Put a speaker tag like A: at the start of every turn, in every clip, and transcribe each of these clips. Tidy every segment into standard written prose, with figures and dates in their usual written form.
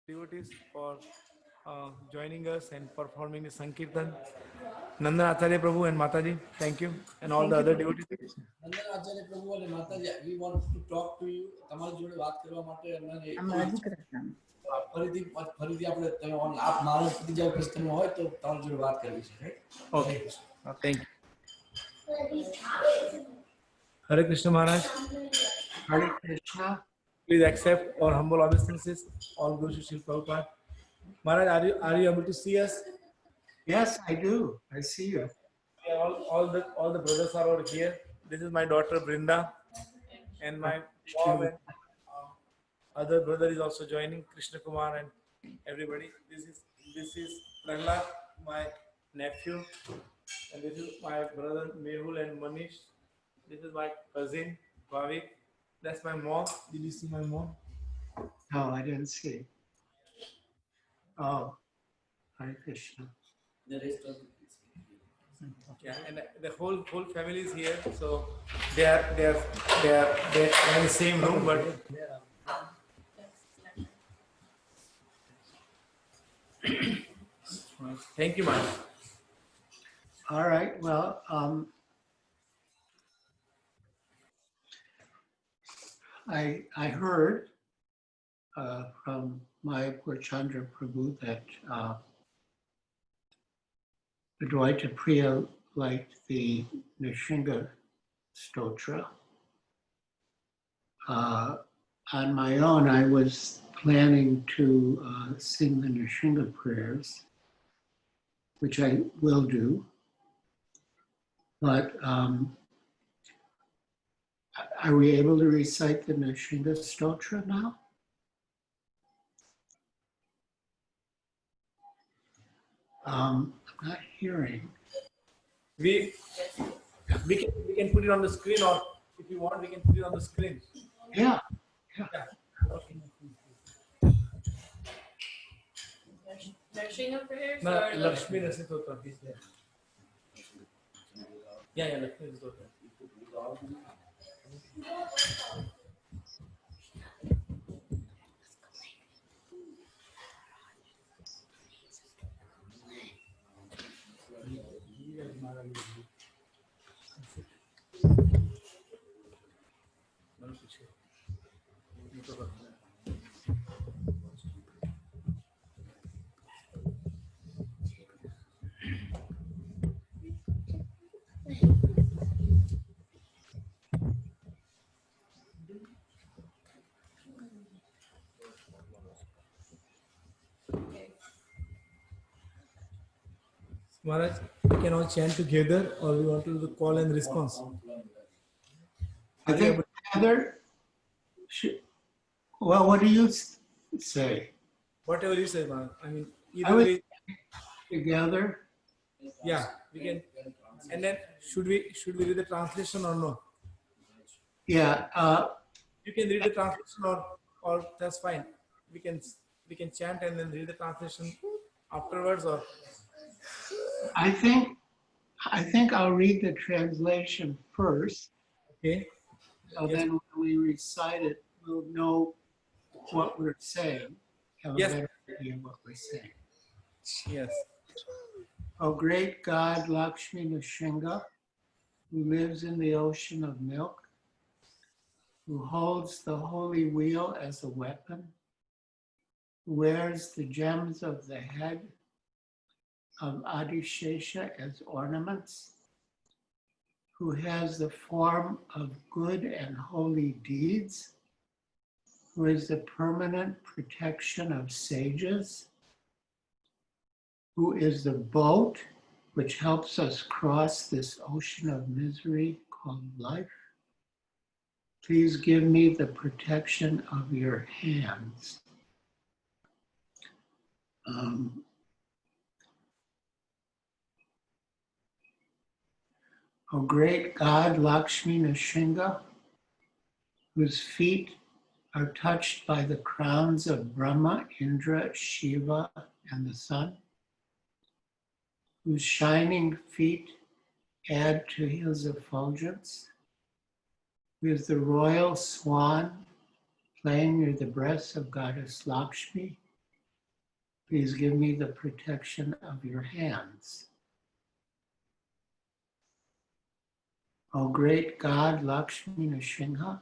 A: devotees for joining us and performing the Sankirtan. Nandan Acharya Prabhu and Mataji, thank you, and all the other devotees.
B: Nandan Acharya Prabhu and Mataji, we want to talk to you. તમારી જોડે વાત કરવા માટે ફરીથી આપણે તમે આપ મારો બીજા પ્રશ્ન હોય તો તમારી જોડે વાત કરવી છે.
A: Okay, thank you. Hare Krishna Maharaj.
C: Hare Krishna.
A: Please accept our humble obeisances. All Guru Shri Prabhupada. Maharaj, are you able to see us?
C: Yes, I do. I see you.
A: Yeah, all the brothers are over here. This is my daughter Brinda, and my mom and other brother is also joining, Krishna Kumar and everybody. This is Prahlad, my nephew, and this is my brother Mehul and Manish. This is my cousin Bhavik. That's my mom. Did you see my mom?
C: No, I didn't see. Oh, Hare Krishna.
B: The rest of
A: Yeah, and the whole family is here. So they're in the same room, but thank you, man.
C: All right. Well, I heard from my Purchandra Prabhu that Advaita Priya liked the Nishinga Stotra. On my own, I was planning to sing the Nishinga prayers, which I will do. But are we able to recite the Nishinga Stotra now? I'm not hearing.
A: We can put it on the screen, or if you want, we can put it on the screen.
C: Yeah.
A: Okay.
D: Nishinga prayers
A: No,
D: or
A: Lakshmi Rasitotra is there. Yeah, Lakshmi Rasitotra. Maharaj, we can all chant together, or we want to do the call and response.
C: I think together, well, what do you say?
A: Whatever you say, Maharaj. I mean,
C: I
A: either
C: would
A: way.
C: Together.
A: Yeah, we can. And then should we read the translation or no?
C: Yeah.
A: You can read the translation, or that's fine. We can chant and then read the translation afterwards, or
C: I think I'll read the translation first.
A: okay.
C: So then when we recite it, we'll know what we're saying. Have a
A: Yes.
C: better idea of what we're saying.
A: Yes.
C: O great God, Lakshmi Nishinga, who lives in the ocean of milk, who holds the holy wheel as a weapon, who wears the gems of the head of Adishesha as ornaments, who has the form of good and holy deeds, who is the permanent protection of sages, who is the boat which helps us cross this ocean of misery called life. Please give me the protection of your hands. O great God, Lakshmi Nishinga, whose feet are touched by the crowns of Brahma, Indra, Shiva, and the sun, whose shining feet add to his effulgence, who is the royal swan playing near the breasts of goddess Lakshmi, Please give me the protection of your hands. O great God, Lakshmi Nrsimha,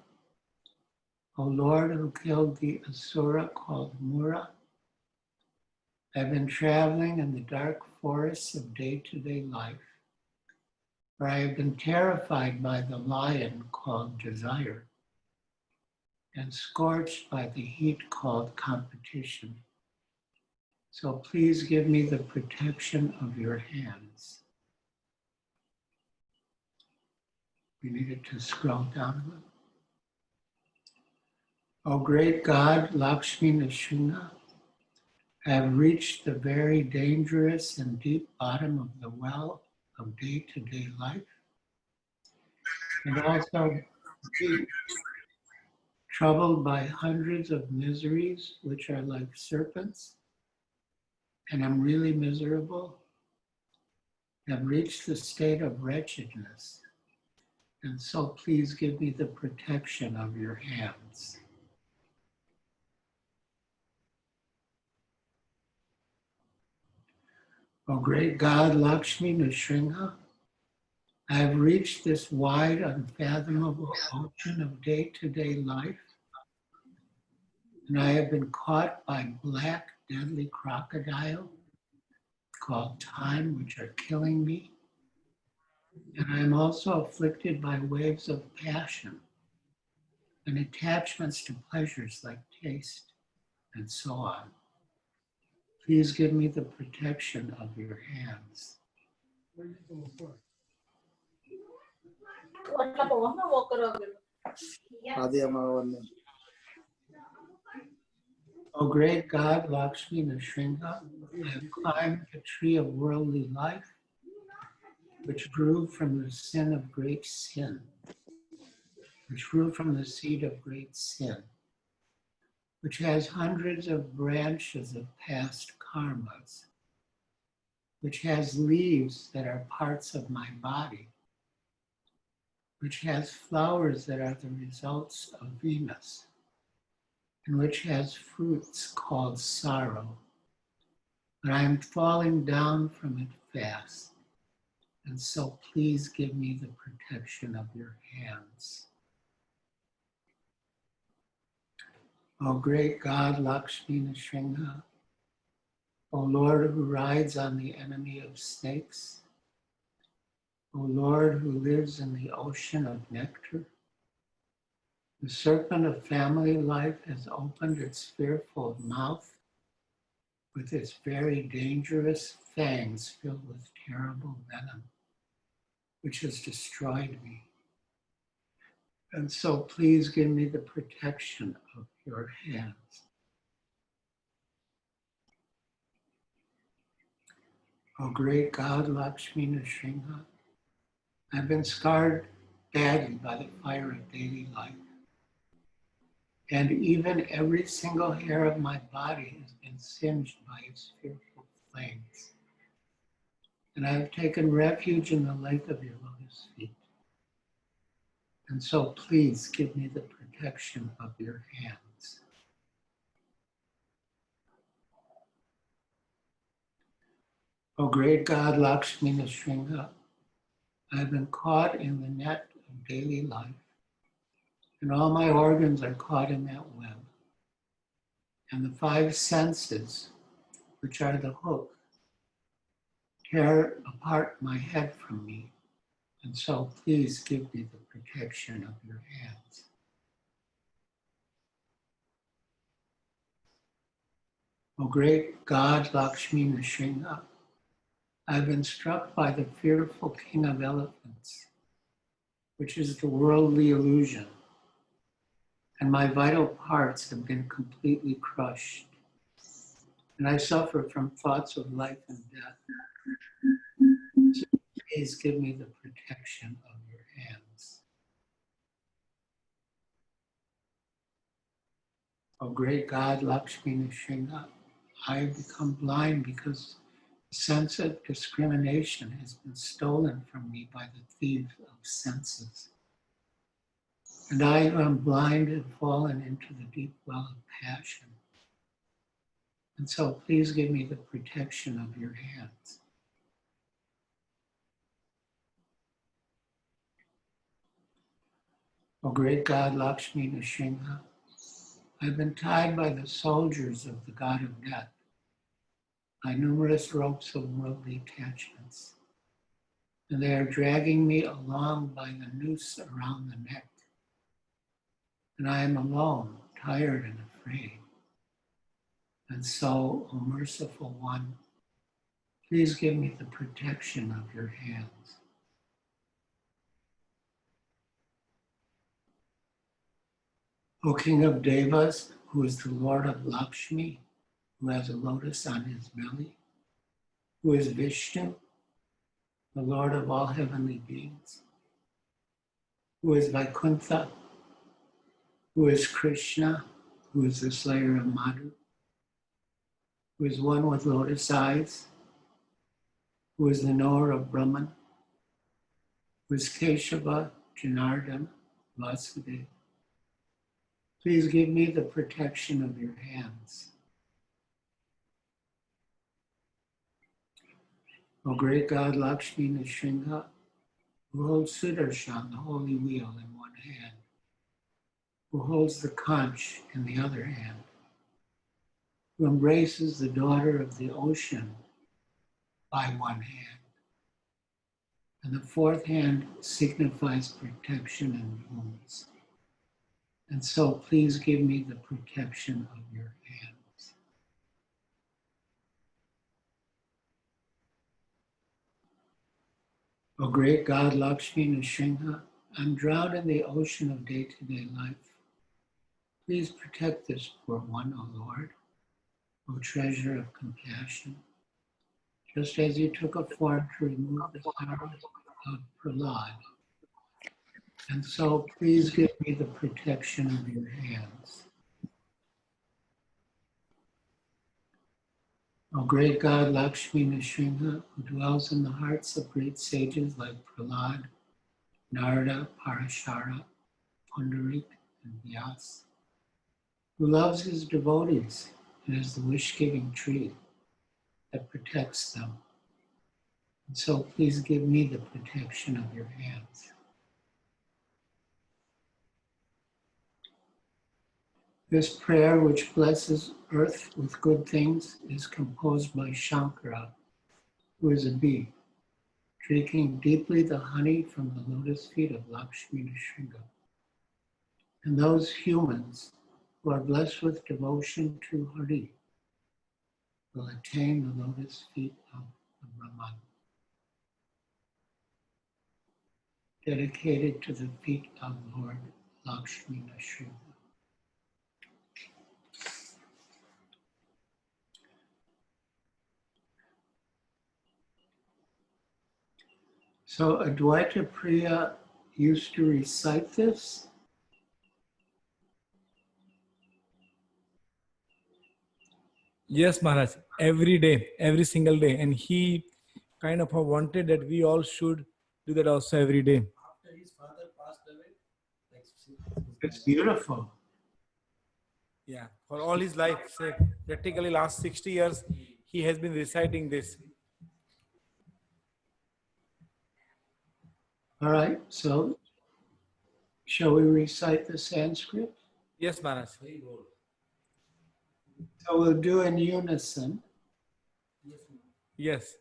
C: O Lord who killed the Asura called Mura, I've been traveling in the dark forests of day-to-day life, where I have been terrified by the lion called desire, and scorched by the heat called competition. So please give me the protection of your hands. We needed to scroll down a little. O great God, Lakshmi Nrsimha, I have reached the very dangerous and deep bottom of the well of day-to-day life, and also deep, troubled by hundreds of miseries which are like serpents, and I'm really miserable. I've reached the state of wretchedness, and so please give me the protection of your hands. O great God, Lakshmi Nrsimha, I have reached this wide, unfathomable ocean of day-to-day life, and I have been caught by black, deadly crocodile called time, which are killing me. And I am also afflicted by waves of passion and attachments to pleasures like taste and so on. Please give me the protection of your hands. O great God, Lakshmi Nrsimha, I have climbed the tree of worldly life, which grew from the sin of great sin, which grew from the seed of great sin, which has hundreds of branches of past karmas, which has leaves that are parts of my body, which has flowers that are the results of Venus, and which has fruits called sorrow. But I am falling down from it fast, and so please give me the protection of your hands. O great God, Lakshmi Nrsimha, O Lord who rides on the enemy of snakes, O Lord who lives in the ocean of nectar, the serpent of family life has opened its fearful mouth with its very dangerous fangs filled with terrible venom, which has destroyed me. And so please give me the protection of your hands. O great God, Lakshmi Nrsimha, I've been scarred badly by the fire of daily life. And even every single hair of my body has been singed by its fearful flames. And I have taken refuge in the lake of your lotus feet. And so please give me the protection of your hands. O great God, Lakshmi Nrsimha, I have been caught in the net of daily life, and all my organs are caught in that web. And the five senses, which are the hook, tear apart my head from me. And so please give me the protection of your hands. O great God, Lakshmi Nrsimha, I've been struck by the fearful king of elephants, which is the worldly illusion, and my vital parts have been completely crushed, and I suffer from thoughts of life and death. So please give me the protection of your hands. O great God, Lakshmi Nrsimha, I have become blind because the sense of discrimination has been stolen from me by the thief of senses. And I who am blind have fallen into the deep well of passion. And so please give me the protection of your hands. O great God, Lakshmi Nrsimha, I've been tied by the soldiers of the god of death, by numerous ropes of worldly attachments, and they are dragging me along by the noose around the neck. And I am alone, tired and afraid. And so, O merciful one, please give me the protection of your hands. O King of Devas, who is the Lord of Lakshmi, who has a lotus on his belly, who is Vishnu, the Lord of all heavenly beings, who is Vaikuntha, who is Krishna, who is the slayer of Madhu, who is one with lotus eyes, who is the knower of Brahman, who is Keshava, Janardana, Vasudeva. Please give me the protection of your hands. O great God, Lakshmi Nrsimha, who holds Sudarshan, the holy wheel, in one hand, who holds the conch in the other hand, who embraces the daughter of the ocean by one hand, and the fourth hand signifies protection and wounds. And so please give me the protection of your hands. O great God, Lakshmi Nrsimha, I'm drowned in the ocean of day-to-day life. Please protect this poor one, O Lord, O treasure of compassion, just as you took a form to remove the sorrows of Prahlad. And so please give me the protection of your hands. O great God, Lakshmi Nrsimha, who dwells in the hearts of great sages like Prahlad, Narada, Parashara, Pundarik, and Vyas, who loves his devotees and is the wish-giving tree that protects them. And so please give me the protection of your hands. This prayer, which blesses earth with good things, is composed by Shankara, who is a bee, drinking deeply the honey from the lotus feet of Lakshmi Nrsimha. And those humans who are blessed with devotion to Hari will attain the lotus feet of the Brahman, dedicated to the feet of Lord Lakshmi Nrsimha. So Advaita Priya used to recite this.
A: Yes, Maharaj. Every day, every single day. And he kind of wanted that we all should do that also every day.
B: After his father passed away,
C: It's beautiful.
A: Yeah. For all his life, say practically last 60 years, he has been reciting this.
C: All right, so shall we recite the Sanskrit?
A: Yes, Maharaj.
C: So we'll do in unison.
A: Yes.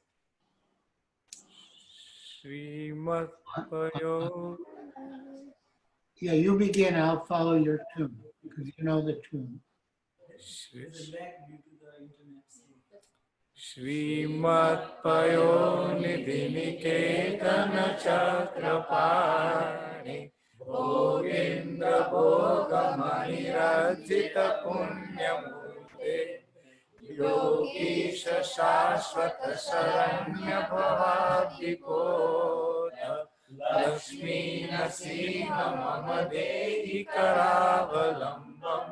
A: Srimad Payo.
C: Yeah, you begin, I'll follow your tune, because you know the tune.
A: Srimad Payo Nidhiniketana Chakrapani Bhogindra Bhogamani Rajita Punyamurte Yogisha Shashvata Saranya Bhavadipota Lakshmi Narasimha Mama Dehi Karavalambam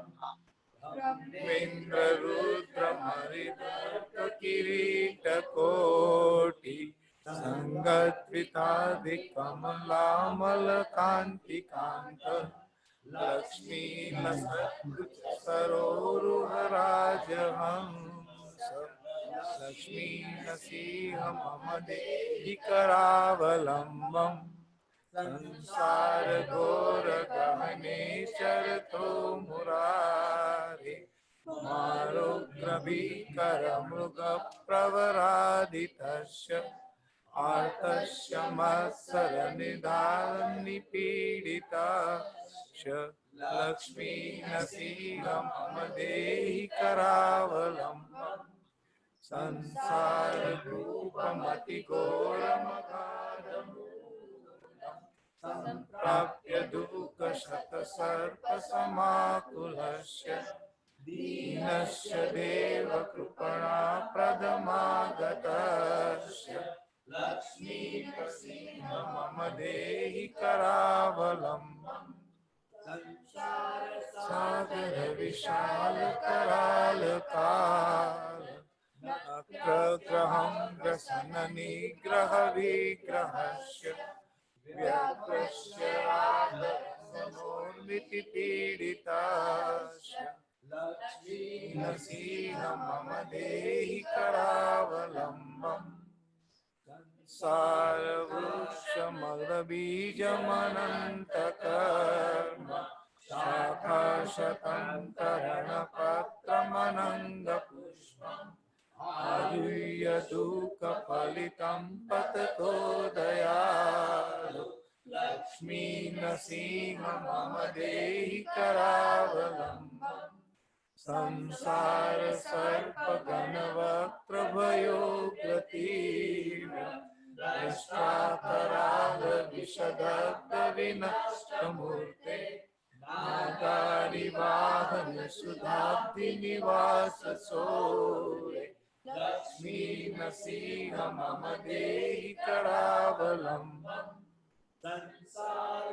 A: Brahmendra Rudra Maridharta Kirita Koti Sangatvitadi Kamala Malakanti Kanta Lakshmi Nasatkucha Saroru Harajaham Lakshmi नसीह मम देहि करावलम्बम् संसार घोर गहने चरतो मुरारे मारोग्र भीकर मृग प्रवरादितस्य आर्तस्य मत्सर निधान निपीडितस्य लक्ष्मी नसीह मम देहि करावलम्बम् संसार रूपमति घोरमगाधमूलम् सम्प्राप्य दुःख शत सर्प समाकुलस्य दीनस्य देव कृपणा प्रदमागतस्य लक्ष्मी नरसिंह मम देहि करावलम्बम् संसार सागर विशाल कराल काल अग्रग्रहं ग्रसन निग्रह विग्रहस्य व्याघ्रस्य रागसनोर्मिति पीडितस्य लक्ष्मी नरसिंह मम देहि करावलम्बम् सारवृक्षमग्रबीजमनन्तकर्म शाखाशतन्तरणपत्रमनङ्गपुष्पम् आरुह्य दुःखफलितं पततो दयालु लक्ष्मी नरसिंह मम देहि करावलम्बम् संसार सर्पगणवक्त्रभयोग्रतीव्र दृष्टाकराल विषदग्ध विनष्टमूर्ते नागारिवाहन सुधाब्धि निवास सोरे लक्ष्मी नरसिंह मम देहि करावलम्बम् संसार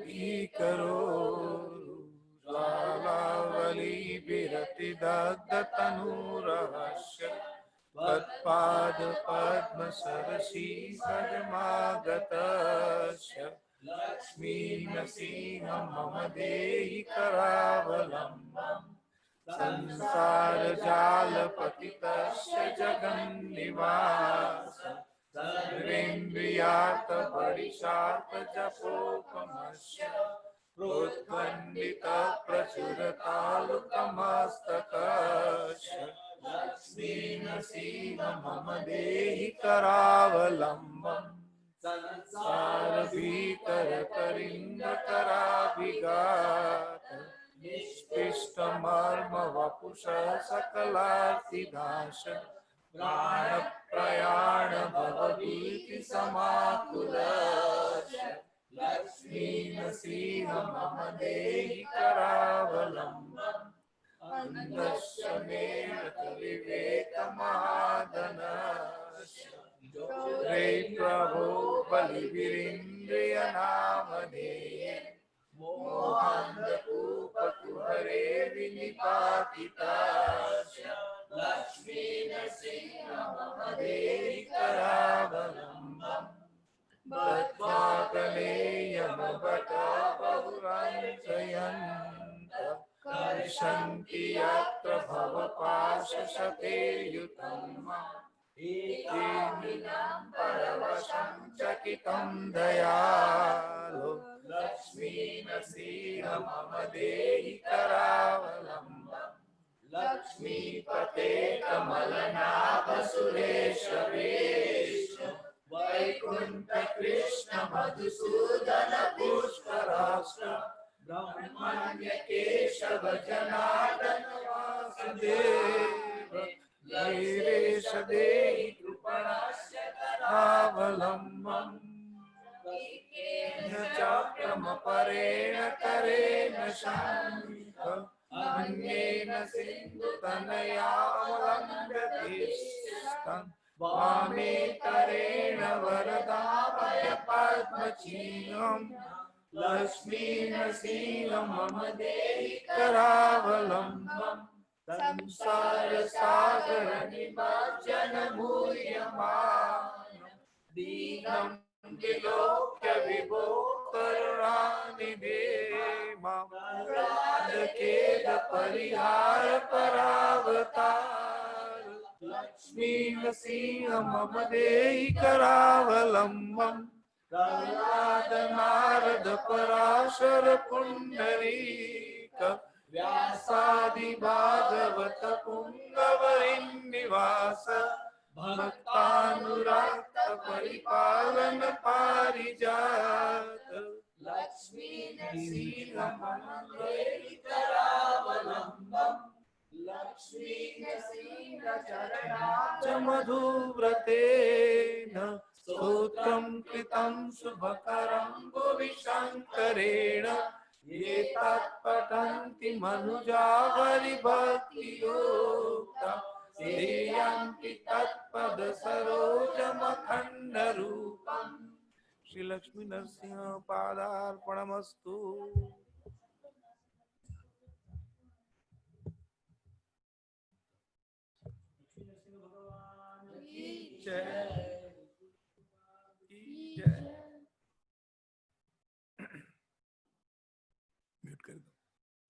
A: भीकरो ज्वालावली विरति दग्ध तनूरहस्य त्वत्पाद पद्म सरसी सजमागतस्य लक्ष्मी नरसिंह मम देहि करावलम्बम् संसार जाल पतितस्य जगन्निवास सर्वेन्द्रियार्थ परिशार्थ जपोपमस्य प्रोद्गण्डित प्रचुरतालुकमस्तकस्य लक्ष्मी नरसिंह मम देहि करावलम्बम् संसार भीतर करिंद कराभिघात निष्पिष्ट मर्म वपुष सकलार्तिदाश प्राण प्रयाण भवभीति समाकुलस्य लक्ष्मी नरसिंह मम देहि करावलम्बम् अन्धस्य मेरत विवेक महाधनस्य रे प्रभो बलिविरिन्द्रिय नामधेये मोहान्धकूपकुहरे विनिपातितास्य लक्ष्मी नरसिंह मम देहि करावलम्बम् बद्ध्वागलेयमभट बहुरञ्जयन्त कर्षन्ति यत्र भवपाशशते युतं एतेन परवशं चकितं दयालो लक्ष्मी नरसिंह मम देहि करावलम्बम् लक्ष्मीपते कमलनाभ सुरेश वेश वैकुंठ कृष्ण मधुसूदन पुष्कराष्ट्र ब्रह्मण्य केशव जनार्दन वासुदेव वीरेश देहि कृपणस्य करावलम्बम् चक्रमपरेण करेण शङ्ख अन्येन सिन्धुतनयावलम्ब्यते वामे करेण वरदाभय पद्मचिह्नम् लक्ष्मी नरसिंह मम देहि करावलम्बम् संसार सागर निमज्जन मूह्यमानं दीनं विलोक्य विभो करुणानिधे मां खेद परिहार परावतार लक्ष्मी नृसिंह मम देहि करावलंबम प्रह्लाद नारद पराशर पुंडरीक व्यासादि भागवत पुंगवनिवास भक्तानुरक्त परिपालन पारिजात लक्ष्मी नृसिंह मम देहि करावलंबम लक्ष्मी नृसिंह चरणाब्ज मधुव्रतेन स्तोत्रं कृतं शुभकरं भुवि शङ्करेण ये तत्पठन्ति मनुजा हरिभक्तियोक्ता ते यान्ति तत्पद सरोजमखण्डरूपम् Shri Lakshmi Narasimha पादार्पणमस्तु।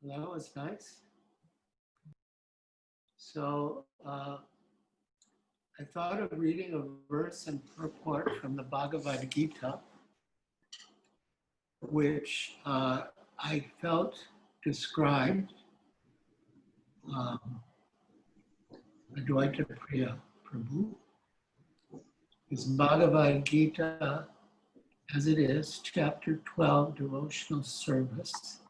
C: That was nice. So I thought of reading a verse and purport from the Bhagavad Gita, which I felt described Advaita Priya Prabhu. Is Bhagavad Gita, as it is, chapter 12, devotional service,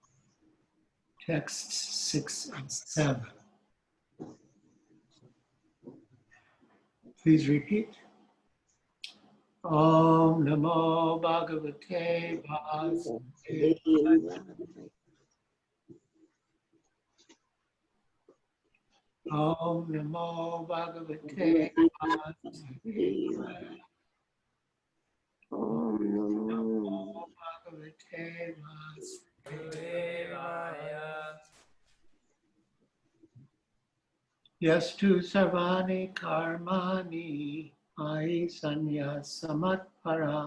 C: texts 6 and 7. Please repeat. Om Namo Bhagavate Vasudevaya. Om Namo Bhagavate Vasudevaya.
D: Om
C: Namo Bhagavate Vasudevaya. Yastu sarvani karmani ai sanyasamatpara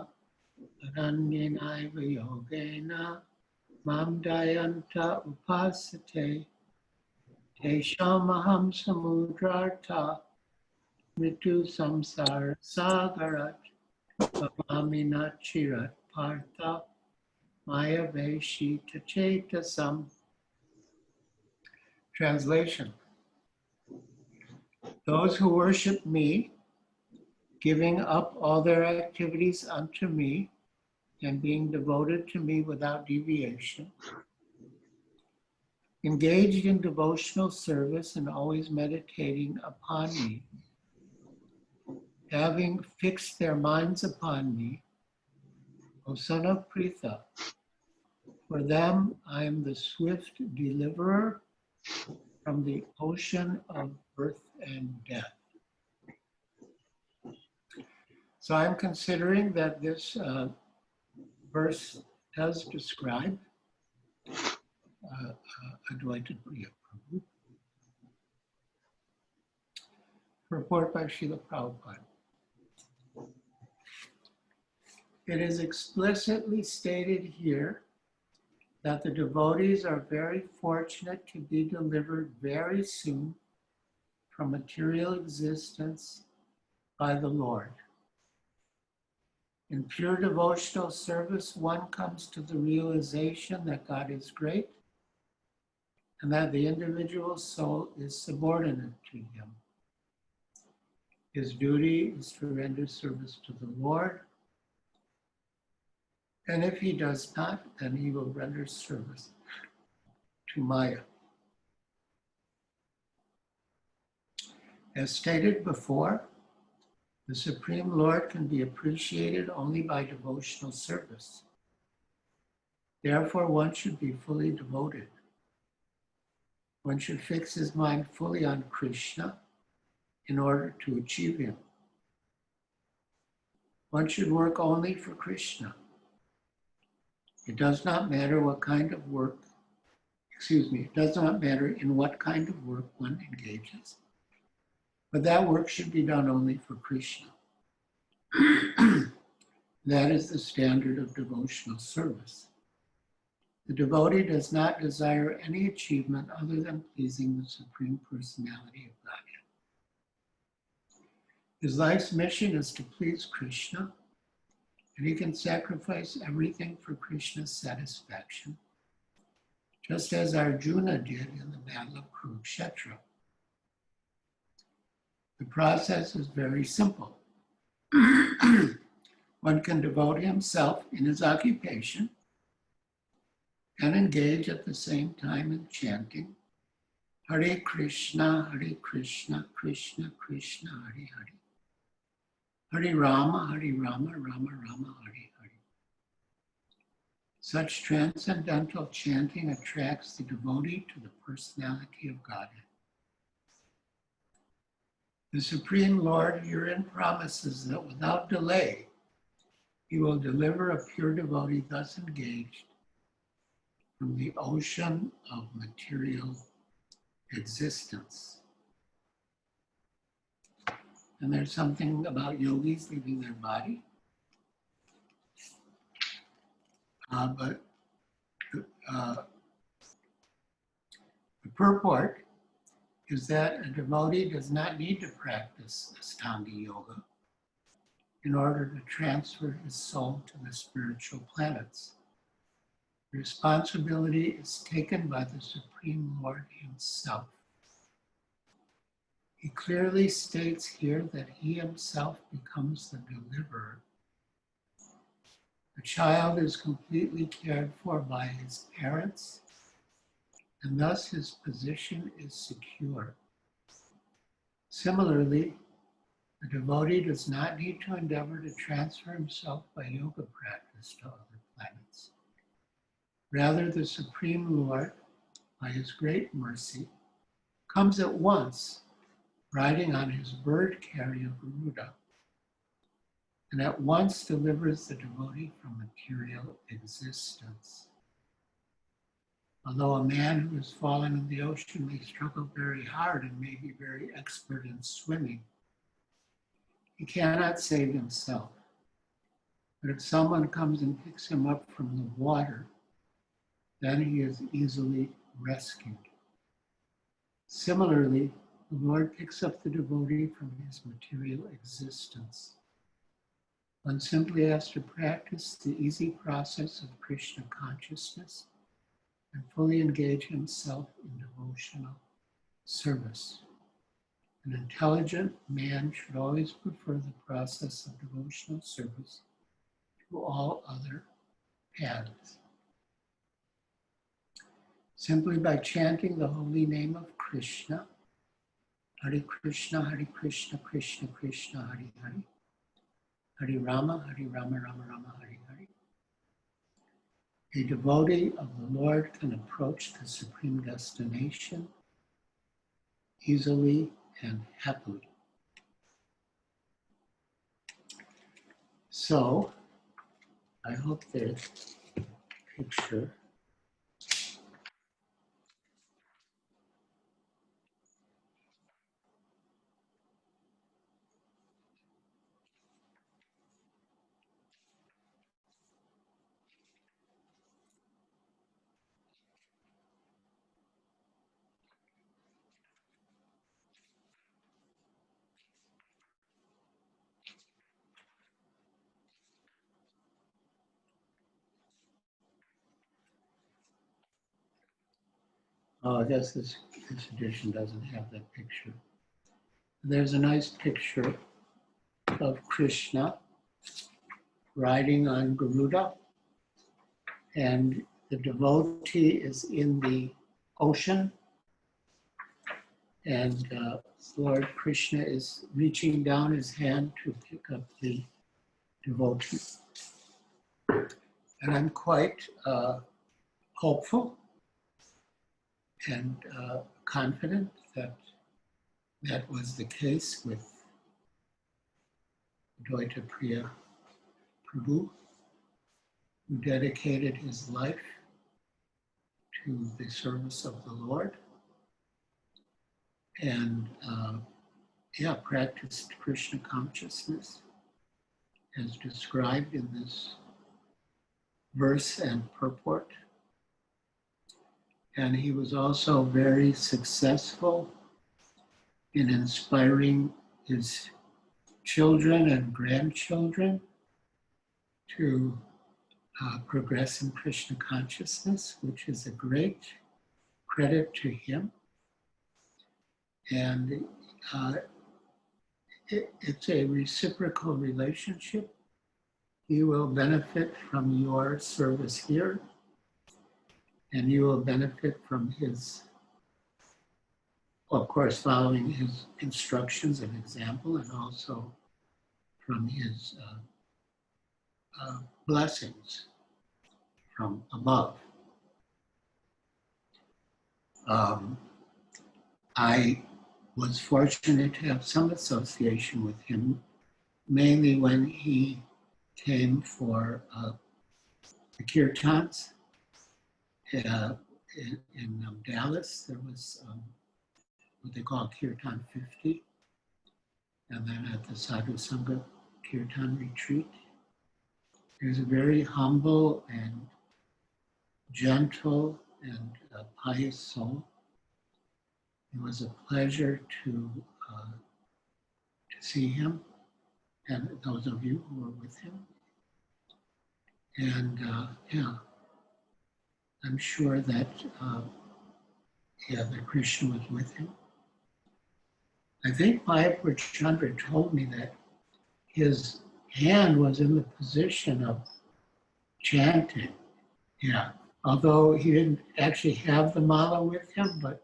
C: ananyenaiva yogena mam dayanta upasate teshamaham samudrartha mritu samsara sagarat bhavamina chirat partha maya veshita chetasam. Translation. Those who worship me, giving up all their activities unto me and being devoted to me without deviation, engaged in devotional service and always meditating upon me, having fixed their minds upon me, O son of Pritha, for them I am the swift deliverer from the ocean of birth and death. So I'm considering that this verse does describe Advaita Priya Prabhu. Report by Srila Prabhupada. It is explicitly stated here that the devotees are very fortunate to be delivered very soon from material existence by the Lord. In pure devotional service, one comes to the realization that God is great and that the individual soul is subordinate to him. His duty is to render service to the Lord, and if he does not, then he will render service to Maya. As stated before, the Supreme Lord can be appreciated only by devotional service. Therefore, one should be fully devoted. One should fix his mind fully on Krishna in order to achieve him. One should work only for Krishna. It does not matter what kind of work, it does not matter in what kind of work one engages, but that work should be done only for Krishna. That is the standard of devotional service. The devotee does not desire any achievement other than pleasing the Supreme Personality of Godhead. His life's mission is to please Krishna, and he can sacrifice everything for Krishna's satisfaction, just as Arjuna did in the Battle of Kurukshetra. The process is very simple. One can devote himself in his occupation and engage at the same time in chanting Hare Krishna, Krishna Krishna, Hare Hare. Hare Rama, Rama Rama, Hare Hare. Such transcendental chanting attracts the devotee to the personality of Godhead. The Supreme Lord herein promises that without delay, he will deliver a pure devotee thus engaged from the ocean of material existence. And there's something about yogis leaving their body. But the purport is that a devotee does not need to practice Ashtanga Yoga in order to transfer his soul to the spiritual planets. The responsibility is taken by the Supreme Lord himself. He clearly states here that he himself becomes the deliverer. The child is completely cared for by his parents, and thus his position is secure. Similarly, the devotee does not need to endeavor to transfer himself by yoga practice to other planets. Rather, the Supreme Lord, by his great mercy, comes at once, riding on his bird carrier Garuda, and at once delivers the devotee from material existence. Although a man who has fallen in the ocean may struggle very hard and may be very expert in swimming, he cannot save himself. But if someone comes and picks him up from the water, then he is easily rescued. Similarly, the Lord picks up the devotee from his material existence. One simply has to practice the easy process of Krishna consciousness and fully engage himself in devotional service. An intelligent man should always prefer the process of devotional service to all other paths. Simply by chanting the holy name of Krishna, Hare Krishna, Krishna Krishna, Hare Hare, Hare Rama, Rama Rama, Hare Hare. A devotee of the Lord can approach the supreme destination easily and happily. So, I hope there's a picture. Oh, I guess this edition doesn't have that picture. There's a nice picture of Krishna riding on Garuda, and the devotee is in the ocean, and Lord Krishna is reaching down his hand to pick up the devotee. And I'm quite hopeful and confident that that was the case with Advaita Priya Prabhu, who dedicated his life to the service of the Lord and practiced Krishna consciousness as described in this verse and purport And he was also very successful in inspiring his children and grandchildren to progress in Krishna consciousness, which is a great credit to him. And it's a reciprocal relationship. He will benefit from your service here, and you will benefit from his, of course, following his instructions and example, and also from his blessings from above. I was fortunate to have some association with him, mainly when he came for the kirtans. In Dallas, there was what they call Kirtan 50, and then at the Sadhu Sangha Kirtan retreat. He was a very humble and gentle and pious soul. It was a pleasure to see him and those of you who were with him. And yeah, I'm sure that that Krishna was with him. I think Mayapur Chandra told me that his hand was in the position of chanting. Yeah, although he didn't actually have the mala with him, but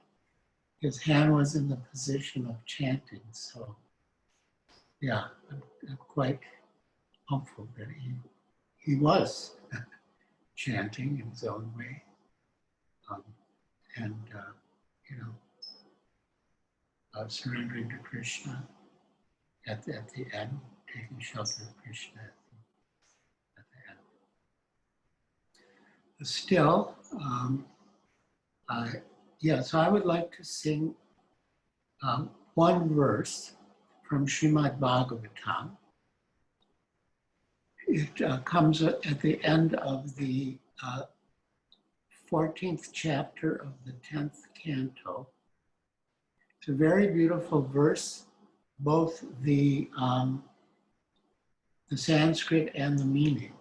C: his hand was in the position of chanting. So yeah, I'm quite hopeful that he was chanting in his own way. And you know, surrendering to Krishna at the end, taking shelter of Krishna at the end. But still, so I would like to sing one verse from Srimad Bhagavatam. It comes at the end of the 14th chapter of the 10th canto. It's a very beautiful verse, both the Sanskrit and the meaning.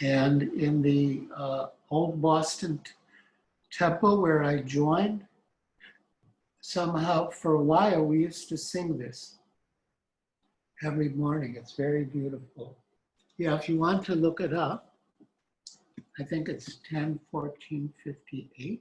C: And in the old Boston temple where I joined, somehow for a while we used to sing this every morning. It's very beautiful. Yeah, if you want to look it up, I think it's 10-14-58.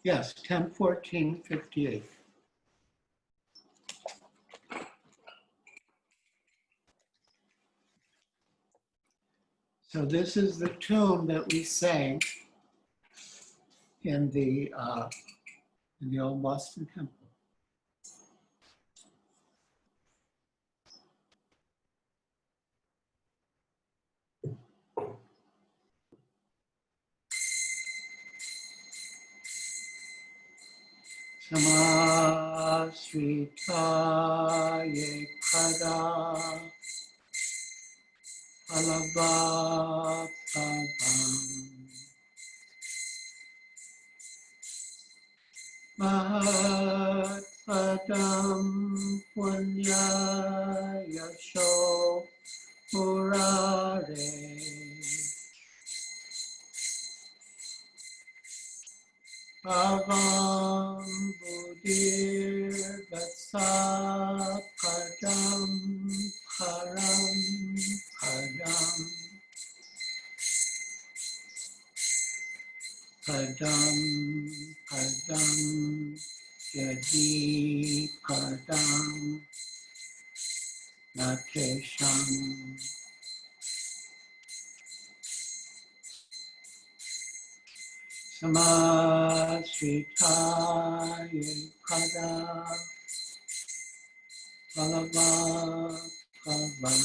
C: Yes, 10-14-58. So this is the tune that we sang in the old Boston temple. Samasritaye kada alabhakabam mahatpadam punyayasho murare Avam Buddhir Vatsakadam Param Padam Padam Padam Yadi Padam Nakesham Samasritaye kada alabhakabam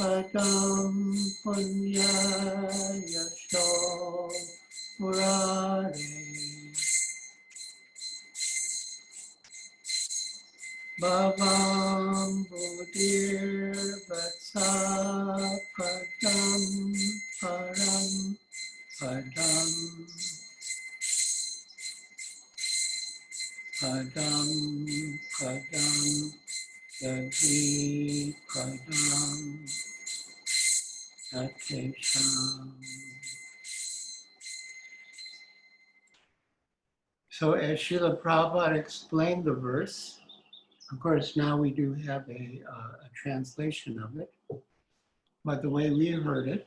C: Padam punya yasho murare bhavam buddhir vatsa padam param padam padam padam yadi padam atesham. So as Srila Prabhupada explained the verse, of course now we do have a translation of it, but the way we heard it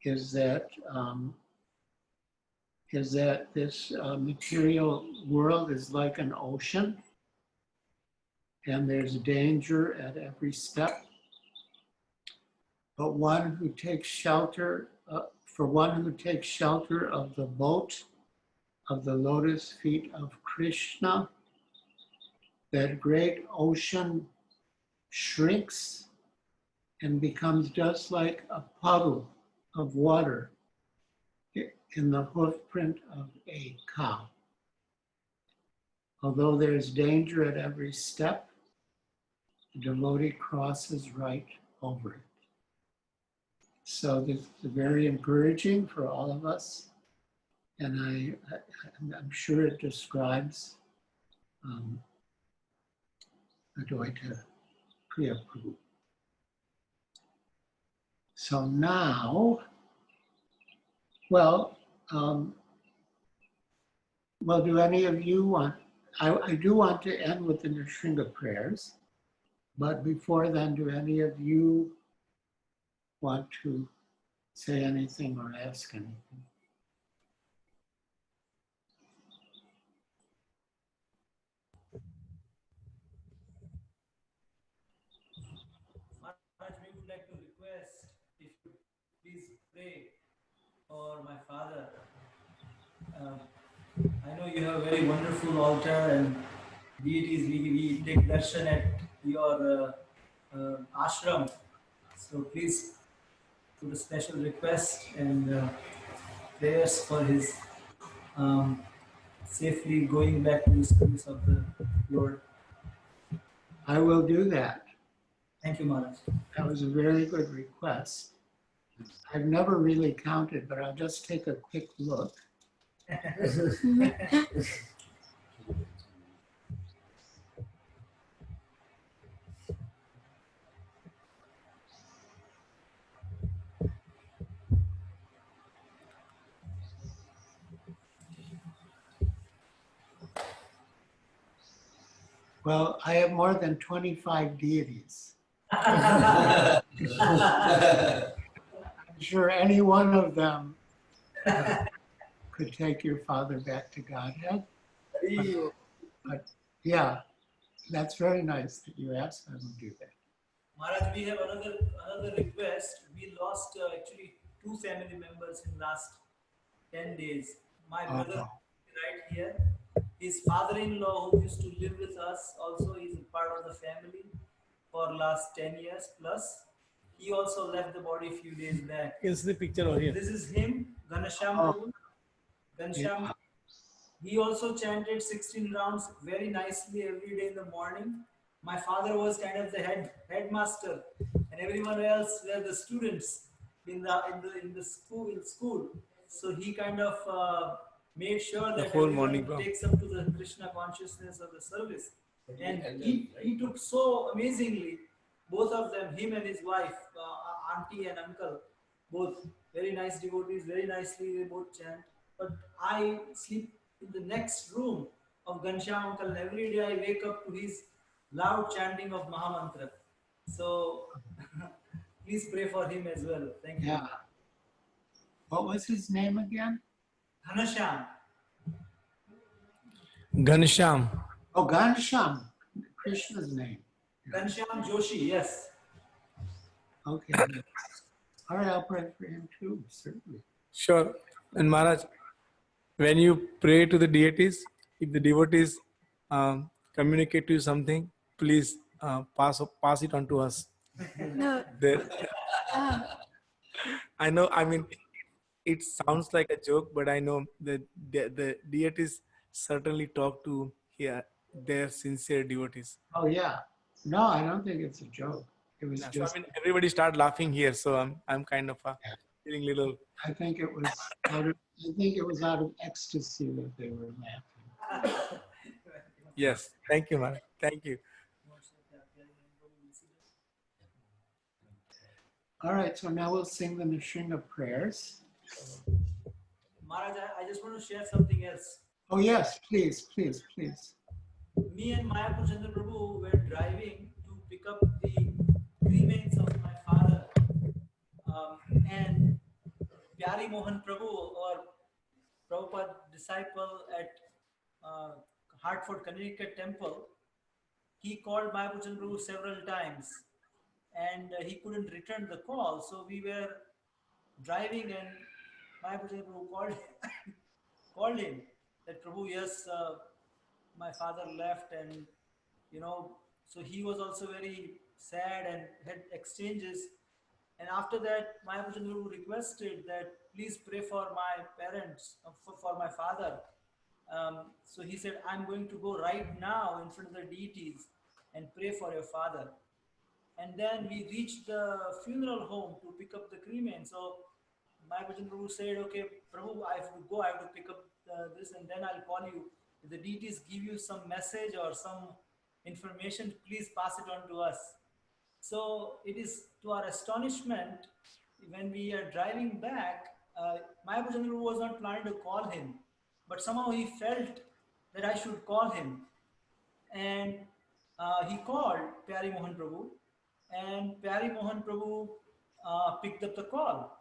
C: is that this material world is like an ocean, and there's danger at every step. But one who takes shelter, for one who takes shelter of the boat of the lotus feet of Krishna, that great ocean shrinks and becomes just like a puddle of water in the hoof print of a cow. Although there is danger at every step, the devotee crosses right over it. So this is very encouraging for all of us, and I'm sure it describes Advaita Priya Prabhu. So now, well, do any of you want, I do want to end with the Nrsimha prayers, but before then, do any of you want to say anything or ask anything?
D: Maharaj, we would like to request if you please pray for my father. I know you have a very wonderful altar and deities. We take darshan at your ashram. So please put a special request and prayers for his safely going back to the service of the Lord.
C: I will do that.
D: Thank you, Maharaj.
C: That was a very good request. I've never really counted, but I'll just take a quick look. Well, I have more than 25 deities. I'm sure any one of them could take your father back to Godhead. But yeah, that's very nice that you asked. I will do that.
D: Maharaj, we have another request. We lost actually 2 family members in last 10 days. My brother right here, his father-in-law who used to live with us also is a part of the family for last 10 years plus. He also left the body a few days back.
A: Here's the picture over here.
D: This is him, Ganesham Prabhu. Ganesham. He also chanted 16 rounds very nicely every day in the morning. My father was kind of the headmaster, and everyone else were the students in the school. So he kind of made sure that
A: whole
D: everyone
A: morning program
D: takes up to the Krishna consciousness of the service. And he took so amazingly, both of them, him and his wife, auntie and uncle, both very nice devotees, very nicely they both chant. But I sleep in the next room of Ghanshyam uncle, and every day I wake up to his loud chanting of Mahamantra. So please pray for him as well. Thank you.
C: Yeah. What was his name again?
D: Ghanasham.
A: Ghansham.
C: Oh, Ghansham, Krishna's name.
D: Ghanshyam Joshi, yes.
C: Okay. All right, I'll pray for him too, certainly.
A: Sure. And Maharaj, when you pray to the deities, if the devotees communicate to you something, please pass it on to us.
E: No.
A: There,
E: Uh,
A: I know. I mean, it sounds like a joke, but I know that the deities certainly talk to here their sincere devotees.
C: Oh, yeah. No, I don't think it's a joke. It was
A: Yeah, so I
C: just,
A: mean, everybody start laughing here, so I'm kind of feeling little.
C: I think it was I think it was out of ecstasy that they were laughing.
A: Yes, thank you, Maharaj. Thank you.
C: All right, so now we'll sing the Nishinga prayers.
D: Maharaj, I just want to share something else.
C: Oh, yes, please, please, please.
D: Me and Mayapur Chandra Prabhu were driving to pick up the remains of my father. And Pyari Mohan Prabhu, or Prabhupada disciple at Hartford Connecticut Temple, he called Mayapur Chandra Prabhu several times and he couldn't return the call. So we were driving and Mayapur Chandra Prabhu called him that Prabhu, yes, my father left, and so he was also very sad and had exchanges. And after that, Mayapur Chandra Prabhu requested that please pray for my parents, for my father. So he said, I'm going to go right now in front of the deities and pray for your father. And then we reached the funeral home to pick up the cremains. So my Bhajan Prabhu said, okay, Prabhu, I have to go, I have to pick up this, and then I'll call you. If the deities give you some message or some information, please pass it on to us. So it is to our astonishment, when we are driving back, Maya Bhajan Prabhu was not planning to call him, but somehow he felt that I should call him. And he called Pyari Mohan Prabhu, and Pyari Mohan Prabhu picked up the call.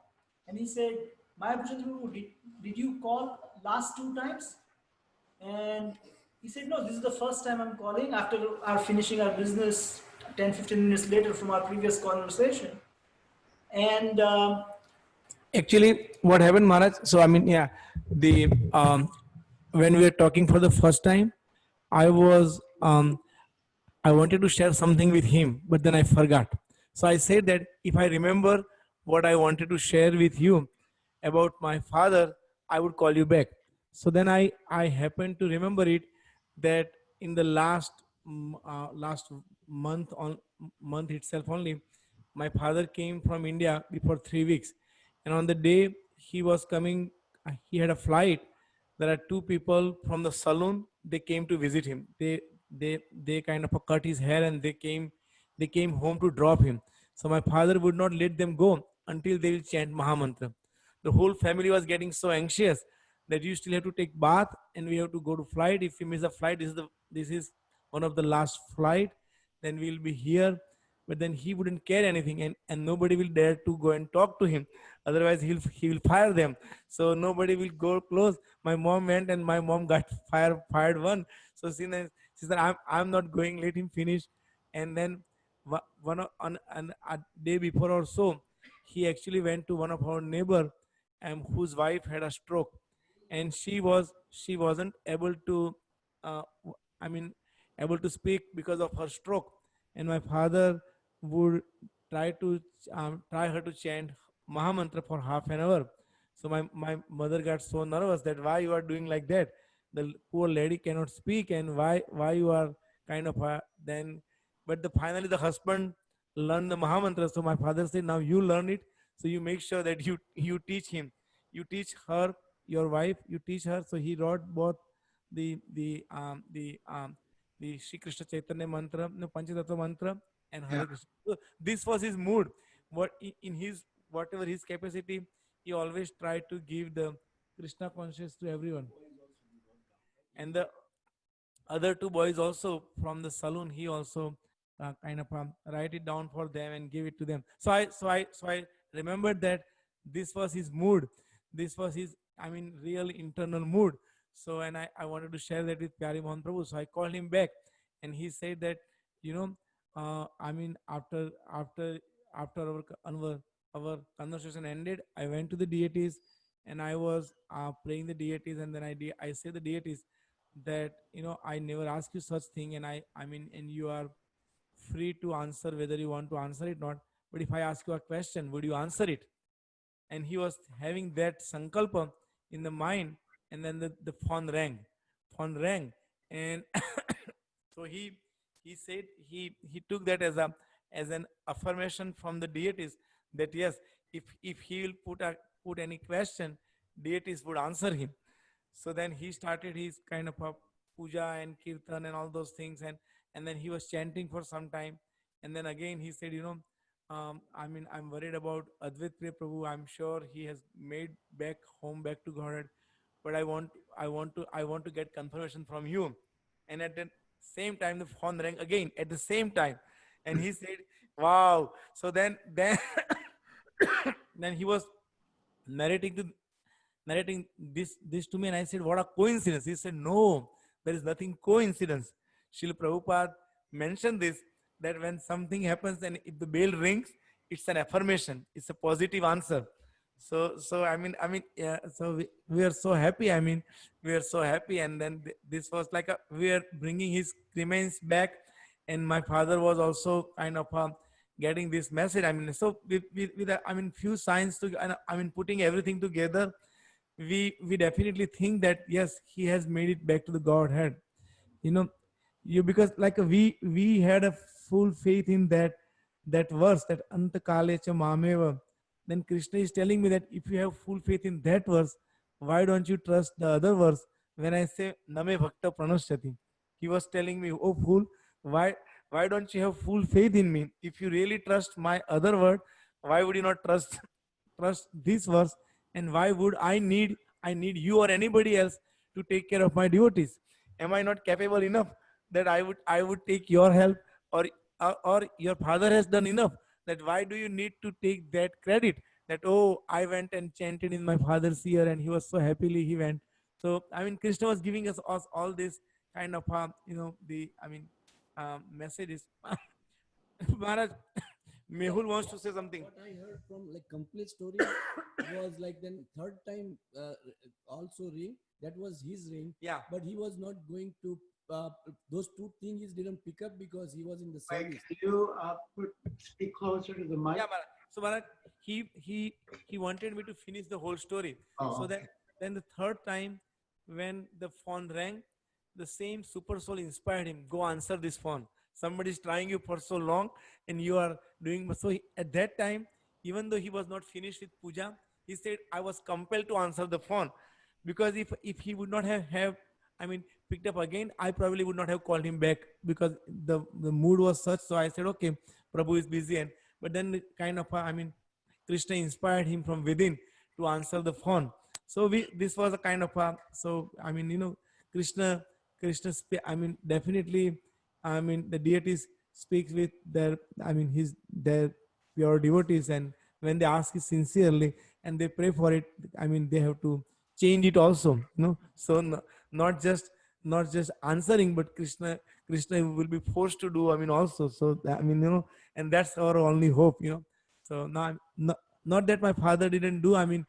D: And he said, Maya Bhajan Prabhu, did you call last 2 times? And he said, no, this is the first time I'm calling after our finishing our business 10-15 minutes later from our previous conversation. And
A: Actually, what happened, Maharaj? So I mean, yeah, the when we were talking for the first time, I was I wanted to share something with him, but then I forgot. So I said that if I remember what I wanted to share with you about my father, I would call you back. So then I happened to remember it that in the last month itself only, my father came from India before 3 weeks, and on the day he was coming, he had a flight. There are two people from the saloon. They came to visit him. They kind of cut his hair, and they came home to drop him. So my father would not let them go until they will chant Mahamantra. The whole family was getting so anxious that you still have to take bath and we have to go to flight. If you miss a flight, this is one of the last flight, then we'll be here. But then he wouldn't care anything, and nobody will dare to go and talk to him. Otherwise, he will fire them. So nobody will go close. My mom went, and my mom got fired one. So she said, I'm not going. Let him finish. And then on a day before or so, he actually went to one of our neighbor, whose wife had a stroke, and she wasn't able to, uh, I mean, able to speak because of her stroke. And my father would try her to chant Mahamantra for half an hour. So my mother got so nervous that why you are doing like that. The poor lady cannot speak, and why you are kind of then. But finally the husband learned the Mahamantra. So my father said, now you learn it. So you make sure that you teach him, you teach her, your wife, you teach her. So he wrote both the the um, the um, the Shri Krishna Chaitanya mantra, the Panchatattva mantra, and
C: Yeah.
A: Hare Krishna. So this was his mood. What in his whatever his capacity, he always tried to give the Krishna conscious to everyone. And the other two boys also from the saloon, he also kind of write it down for them and give it to them. So I remembered that this was his mood. This was his, I mean, real internal mood. So, and I wanted to share that with Pyari Mohan Prabhu. So I called him back, and he said that, you know I mean, after our conversation ended, I went to the deities, and I was praying the deities, and then I say the deities that, I never ask you such thing, and I mean, and you are free to answer whether you want to answer it or not. But if I ask you a question, would you answer it? And he was having that sankalpa in the mind, and then the phone rang, and so he said he took that as an affirmation from the deities that yes, if he will put any question, deities would answer him. So then he started his kind of a puja and kirtan and all those things, and then he was chanting for some time, and then again he said, I mean, I'm worried about Advaita Priya Prabhu. I'm sure he has made back home, back to Godhead, but I want to get confirmation from you. And at the same time, the phone rang again at the same time, and he said, "Wow!" So then then he was narrating to narrating this to me, and I said, "What a coincidence!" He said, "No, there is nothing coincidence." Srila Prabhupada mentioned this, that when something happens and if the bell rings, it's an affirmation, it's a positive answer. So I mean, yeah. So we are so happy. I mean, we are so happy, and then this was like we are bringing his remains back, and my father was also kind of getting this message. I mean, so with I mean, few signs to, and I mean, putting everything together, we definitely think that yes, he has made it back to the Godhead. you know you, because like we had a full faith in that verse, that antakale cha mameva. Then Krishna is telling me that if you have full faith in that verse, why don't you trust the other verse when I say name bhakta pranashyati? He was telling me, oh fool, why don't you have full faith in me? If you really trust my other word, why would you not trust this verse? And why would I need you or anybody else to take care of my devotees? Am I not capable enough that I would take your help? Or your father has done enough, that why do you need to take that credit, that oh, I went and chanted in my father's ear and he was so happily he went. So I mean, Krishna was giving us all this kind of the I mean messages. Maharaj, Mehul wants to say something.
B: What I heard from like complete story was like then third time also ring. That was his ring,
A: Yeah.
B: but he was not going to. Those two things he didn't pick up because he was in the
C: Mike,
B: service.
C: can you speak closer to the mic?
A: Yeah, Maharaj. So Maharaj, he wanted me to finish the whole story.
C: Oh,
A: So
C: okay.
A: then the third time when the phone rang, the same super soul inspired him. Go answer this phone. Somebody is trying you for so long, and you are doing so. At that time, even though he was not finished with puja, he said, "I was compelled to answer the phone, because if he would not have I mean picked up again, I probably would not have called him back, because the mood was such." So I said, "Okay, Prabhu is busy," and but then kind of I mean, Krishna inspired him from within to answer the phone. So this was a kind of so I mean, Krishna, I mean, definitely, I mean, the deities speaks with their, I mean, their pure devotees, and when they ask it sincerely and they pray for it, I mean, they have to change it also, so not just not just answering, but Krishna will be forced to do, I mean, also. So I mean, and that's our only hope. So now, not that my father didn't do, I mean,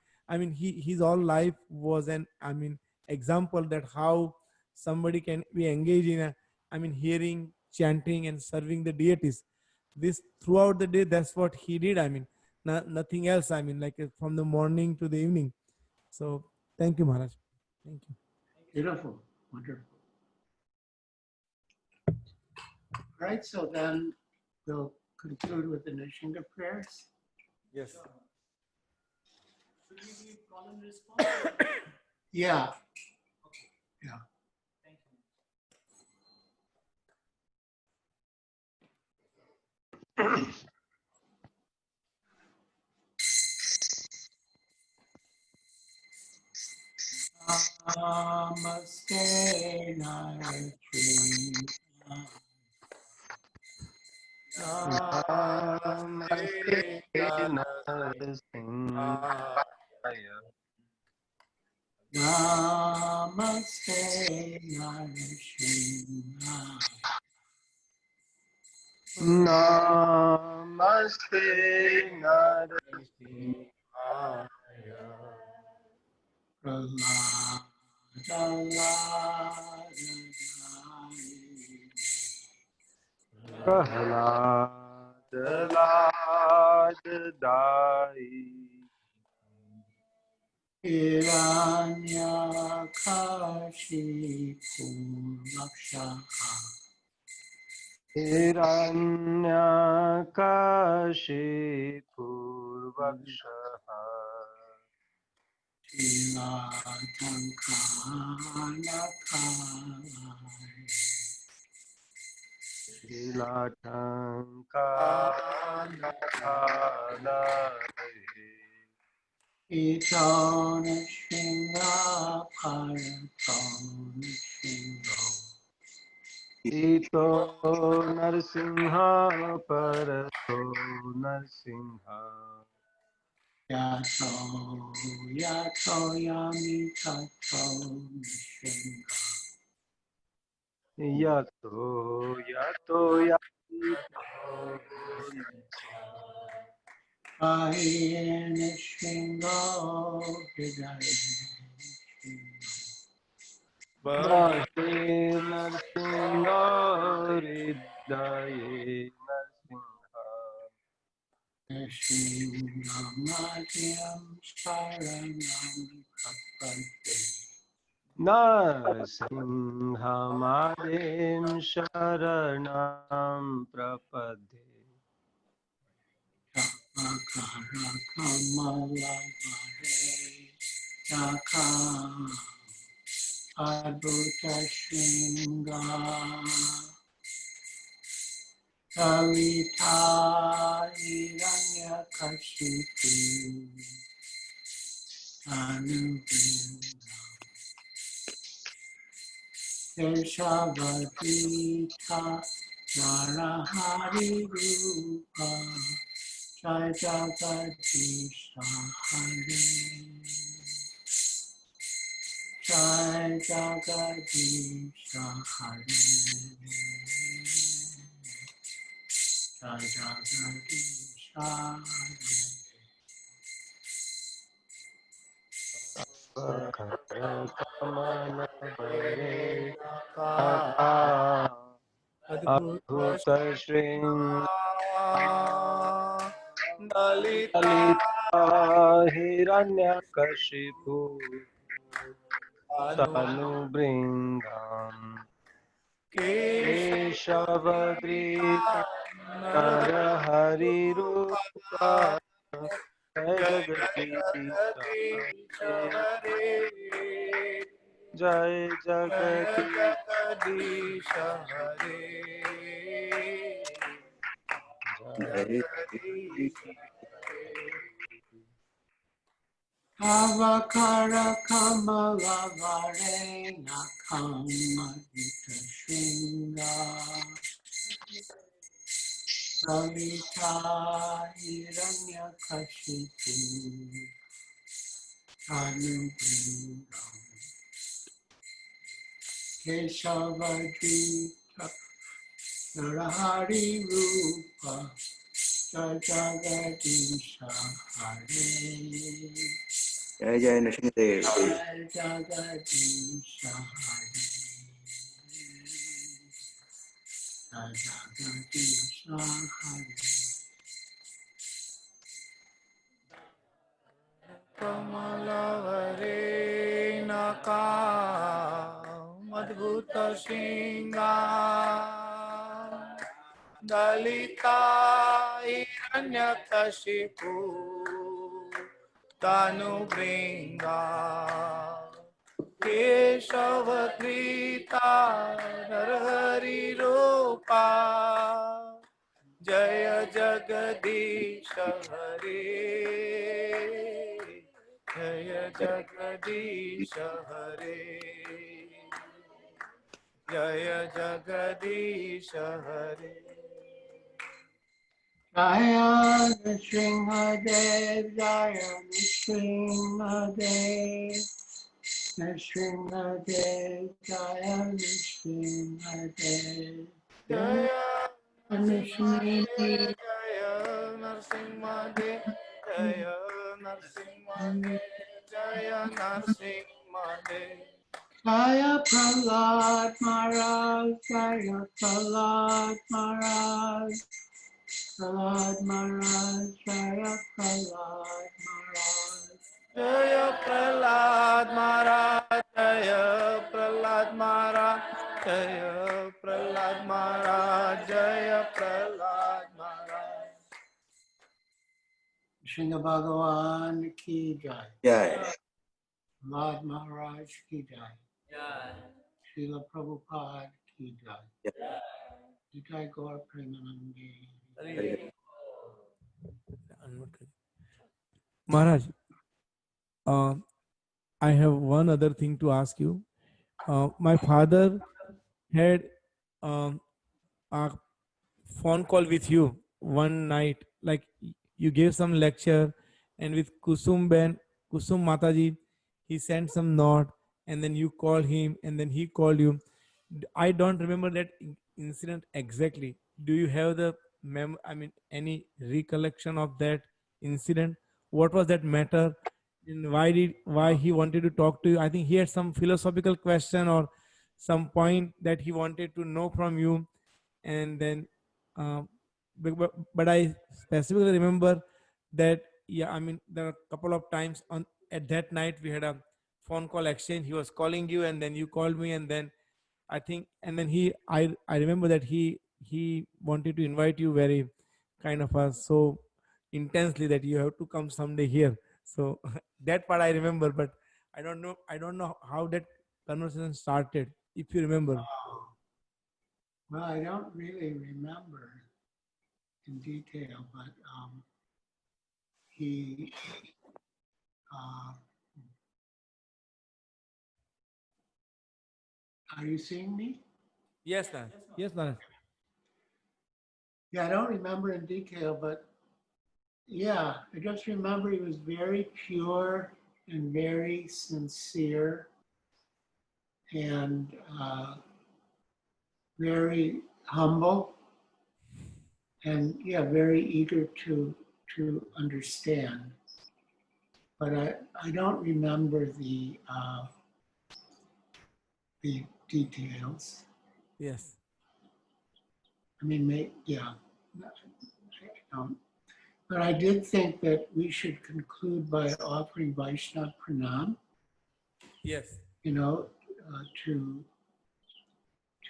A: his all life was an, I mean, example that how somebody can be engaged in a, I mean, hearing, chanting, and serving the deities. This throughout the day, that's what he did. I mean, nothing else. I mean, like from the morning to the evening. So thank you, Maharaj. Thank you.
C: Beautiful. Wonderful. All right, so then we'll conclude with the Nishinga prayers.
A: Yes.
D: Should we give call and response?
C: Yeah.
D: Okay.
C: Yeah.
D: Thank you.
C: Namaste Narayana.
E: Namaste Narasinghaya.
C: Namaste Narayana.
E: Namaste Narasinghaya. Prahlad लाद दाई
C: Hiranyakashipu
E: हिरण्यकाशिपूर्वक्षः शीलाटङ्कानकालये ईतो Narasimha परतो Narasimha
C: Yato yato yami tato nishinga.
E: यतो यतो याति
C: Ahi nishingo hidaya.
E: बाहे नरसिंह हृदये Narasimha
C: Nishinga madhyam saranam kapante.
E: नरसिंहमादिं शरणं प्रपद्ये
C: Makara kamala vare yaka. Advaita Shringa Kavita Hiranya Kashipu Anubindha Keshavadita Narahari Rupa Jai Jagadisha Hare Jai Jagadisha Hare Jai Jagadisha Hare
E: करकमलवरे नखा
A: Advaita
E: अद्भुत
A: Dalita
E: Lalita Hiranyakashipu
A: Anu
E: तनुभृङ्गाम्
A: Keshavita
E: केशवदृता नरहरिरूपा जय
A: Jai
E: Jagdish
A: Hare
E: जय
A: Jaya
E: Jagdish
A: Jagadisha Hare Jagadisha
C: Avakara Kamala Varena Kamadita Shringa Lalita Hiranya Kashipu Anubindha Keshavadita Narahari Rupa Jagadisha Hare
F: जय जय Nrisimhadeva
C: Jagadisha Hare Jagadisha Hare
A: Kamalavare Nakam Adbhuta Shinga Dalita Hiranyakashipu Tanu Bringa Keshavadrita Narhari Rupa Jaya Jagadisha Hare Jaya Jagadisha Hare Jaya Jagadisha Hare
C: Jaya Nrsimhadev, Jaya Nrsimhadev, Nrsimhadev, Jaya Nrsimhadev,
A: Jaya
C: Nrsimhadev,
A: Nrsimhadev Jaya Nrsimhadev Jaya Nrsimhadev Jaya Nrsimhadev
C: Jaya Prahlad Maharaj, Jaya Prahlad Maharaj, Prahlad Maharaj, Jaya Prahlad Maharaj.
A: Jaya Prahlad Maharaj, Jaya Prahlad Maharaj, Jaya Prahlad Maharaj, Jaya Prahlad Maharaj.
C: Shinga Bhagavan ki jai.
F: Jai.
C: Prahlad Maharaj ki jai. Srila Prabhupada ki jai. Jai Gaur Premanandi.
F: Hari.
A: Maharaj, I have one other thing to ask you. My father had um, a phone call with you one night, like you gave some lecture, and with Kusum Mataji, he sent some note, and then you called him, and then he called you. I don't remember that incident exactly. Do you have the any recollection of that incident? What was that matter? And why he wanted to talk to you? I think he had some philosophical question or some point that he wanted to know from you, and then um, but I specifically remember that, yeah, I mean, there are a couple of times on at that night we had a phone call exchange. He was calling you, and then you called me, and then I think, and then I remember that he wanted to invite you very kind of so intensely that you have to come someday here. So that part I remember, but I don't know how that conversation started, if you remember.
C: Well, I don't really remember in detail, but he, are you seeing me?
A: Yes, ma'am. Yes, ma'am.
C: Yeah, I don't remember in detail, but yeah, I just remember he was very pure and very sincere and very humble and yeah, very eager to understand. But I don't remember the details.
A: Yes.
C: I mean, yeah, I don't. But I did think that we should conclude by offering Vaishnav Pranam,
A: Yes.
C: you know, to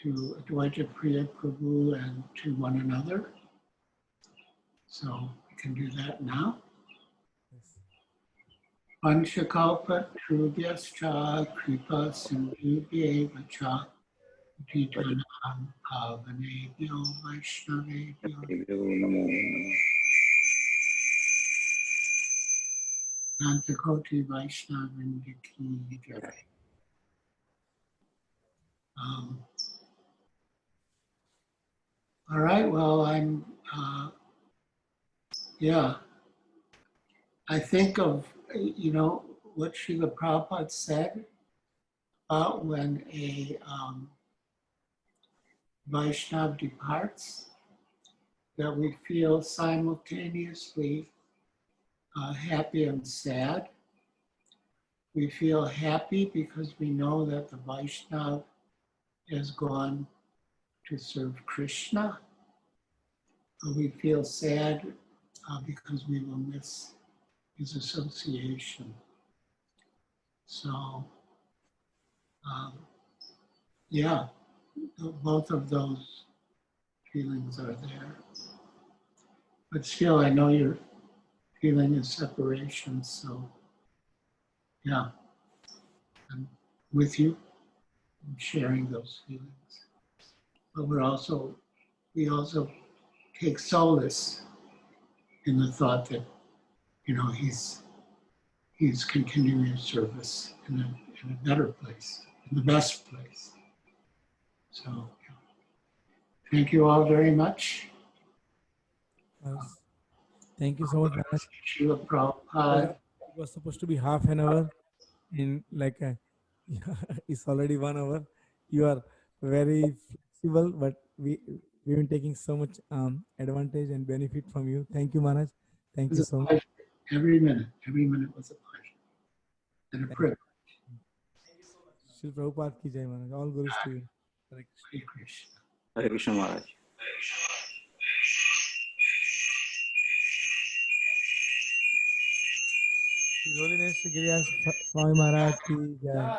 C: Advaita Priya Prabhu and to one another. So we can do that now. Panchakalpa Trubhyascha Kripa Sindhubhyeva Cha Titanam Pavanebhyo Vaishnavebhyo
F: Namo Namo.
C: Nantakoti Vaishnavindiki Jai. All right, well, yeah, I think of, what Srila Prabhupada said about when a Vaishnav departs, that we feel simultaneously happy and sad. We feel happy because we know that the Vaishnav has gone to serve Krishna. We feel sad because we will miss his association. So, yeah, both of those feelings are there. But still, I know your feeling is separation, so yeah, I'm with you. I'm sharing those feelings. But we also take solace in the thought that, he's continuing his service in a better place, in the best place. So, thank you all very much.
A: Yes. Thank you so much, Maharaj.
C: Srila Prabhupada.
A: It was supposed to be half an hour. In like it's already 1 hour. You are very flexible, but we've been taking so much advantage and benefit from you. Thank you, Maharaj. Thank
C: It
A: you
C: was a
A: so much.
C: pleasure. Every minute was a pleasure and a privilege.
A: Shri Prabhupada ki jai Maharaj. All gurus to you. Hare Krishna.
C: Hare Krishna.
F: Hare Krishna Maharaj.
A: His Holiness Shri Giriraj Swami Maharaj ki jai.